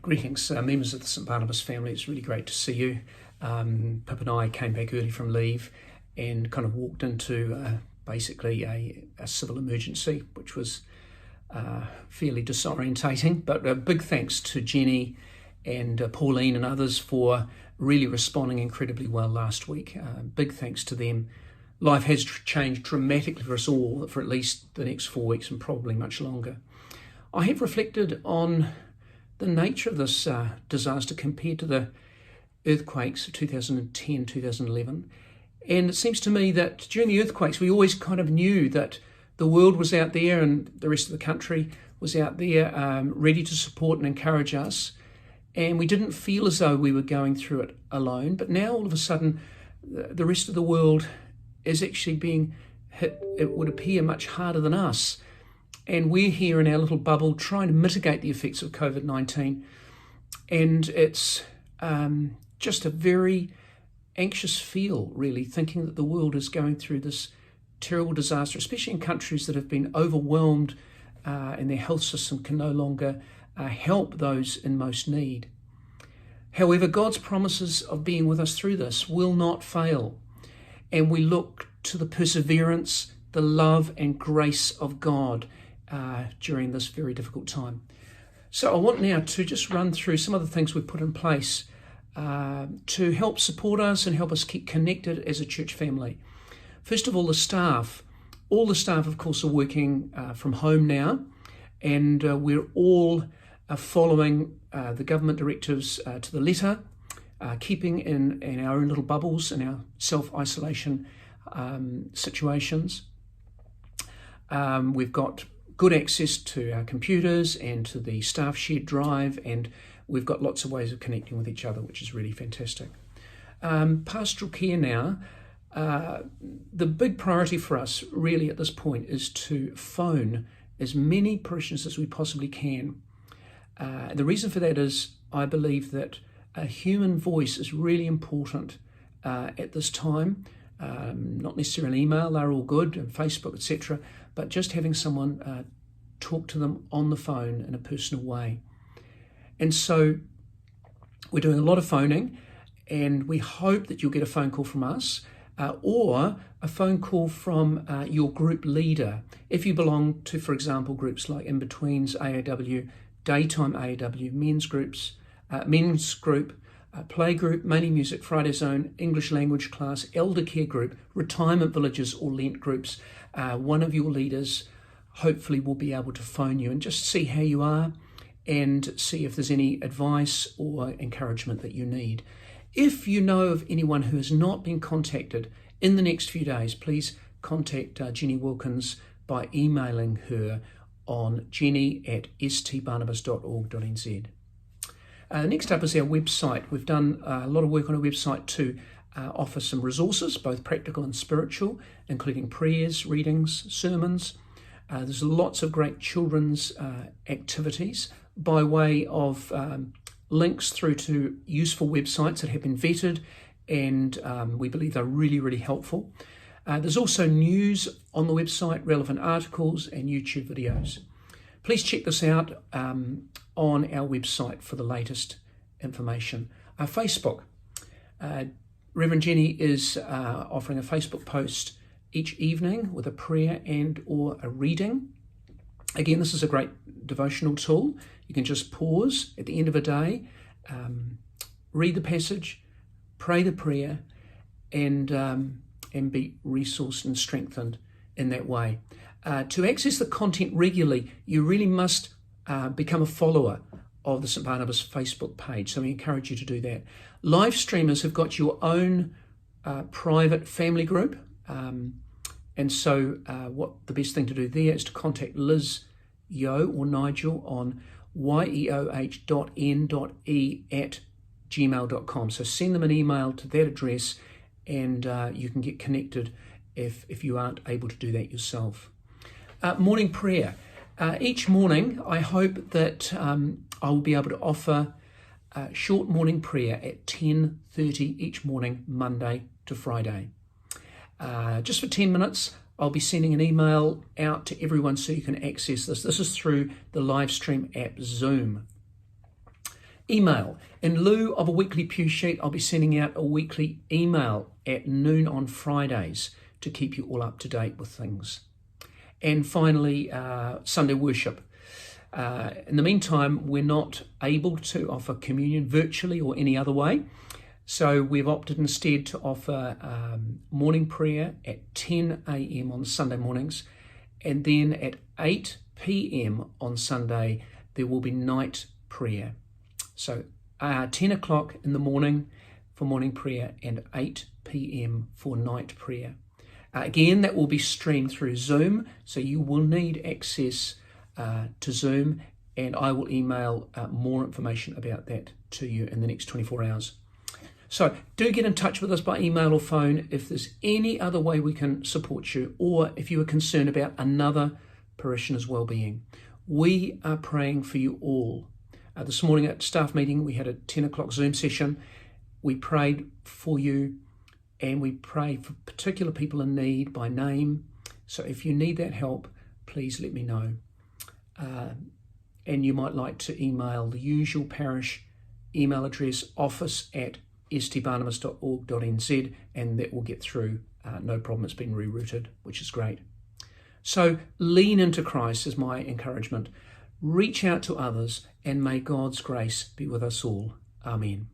Greetings, members of the St Barnabas family. It's really great to see you. Pip and I came back early from leave and kind of walked into basically a civil emergency, which was fairly disorientating. But a big thanks to Jenny and Pauline and others for really responding incredibly well last week. Big thanks to them. Life has changed dramatically for us all for at least the next 4 weeks and probably much longer. I have reflected on the nature of this disaster compared to the earthquakes of 2010, 2011. And it seems to me that during the earthquakes, we always kind of knew that the world was out there and the rest of the country was out there ready to support and encourage us. And we didn't feel as though we were going through it alone. But now all of a sudden, the rest of the world is actually being hit, it would appear, much harder than us. And we're here in our little bubble trying to mitigate the effects of COVID-19. And it's just a very anxious feel, really, thinking that the world is going through this terrible disaster, especially in countries that have been overwhelmed and their health system can no longer help those in most need. However, God's promises of being with us through this will not fail. And we look to the perseverance, the love and grace of God during this very difficult time. So I want now to just run through some of the things we've put in place to help support us and help us keep connected as a church family. First of all, the staff. All the staff, of course, are working from home now, and we're all following the government directives to the letter, keeping in our own little bubbles and our self-isolation situations. We've got good access to our computers and to the staff shared drive, and we've got lots of ways of connecting with each other, which is really fantastic. Pastoral Care now, the big priority for us really at this point is to phone as many parishioners as we possibly can. The reason for that is I believe that a human voice is really important at this time. Not necessarily email, they're all good, and Facebook, etc., but just having someone talk to them on the phone in a personal way. And so we're doing a lot of phoning, and we hope that you'll get a phone call from us or a phone call from your group leader. If you belong to, for example, groups like In-Betweens, AAW, Daytime AAW, men's group, play group, Mainly Music, Friday Zone, English language class, elder care group, retirement villages or Lent groups, one of your leaders hopefully will be able to phone you and just see how you are and see if there's any advice or encouragement that you need. If you know of anyone who has not been contacted in the next few days, please contact Jenny Wilkins by emailing her on jenny@stbarnabas.org.nz. Next up is our website. We've done a lot of work on our website to offer some resources, both practical and spiritual, including prayers, readings, sermons. There's lots of great children's activities by way of links through to useful websites that have been vetted, and we believe they're really, really helpful. There's also news on the website, relevant articles and YouTube videos. Please check this out on our website for the latest information. Our Facebook. Reverend Jenny is offering a Facebook post each evening with a prayer and or a reading. Again, this is a great devotional tool. You can just pause at the end of a day, read the passage, pray the prayer, and be resourced and strengthened in that way. To access the content regularly, you really must become a follower of the St Barnabas Facebook page, so we encourage you to do that. Live streamers have got your own private family group, and so what the best thing to do there is to contact Liz Yo or Nigel on yeoh.n.e@gmail.com. So send them an email to that address, and you can get connected if you aren't able to do that yourself. Morning prayer. Each morning, I hope that I will be able to offer short morning prayer at 10:30 each morning, Monday to Friday. Just for 10 minutes, I'll be sending an email out to everyone so you can access this. This is through the live stream app Zoom. Email. In lieu of a weekly pew sheet, I'll be sending out a weekly email at noon on Fridays to keep you all up to date with things. And finally, Sunday worship. In the meantime, we're not able to offer communion virtually or any other way. So we've opted instead to offer morning prayer at 10 a.m. on Sunday mornings. And then at 8 p.m. on Sunday, there will be night prayer. So 10 o'clock in the morning for morning prayer and 8 p.m. for night prayer. Again, that will be streamed through Zoom, so you will need access to Zoom, and I will email more information about that to you in the next 24 hours. So do get in touch with us by email or phone if there's any other way we can support you, or if you are concerned about another parishioner's well-being. We are praying for you all. This morning at staff meeting, we had a 10 o'clock Zoom session. We prayed for you, and we pray for particular people in need by name. So if you need that help, please let me know. And you might like to email the usual parish email address, office@stbarnabas.org.nz, and that will get through. No problem, it's been rerouted, which is great. So lean into Christ is my encouragement. Reach out to others, and may God's grace be with us all. Amen.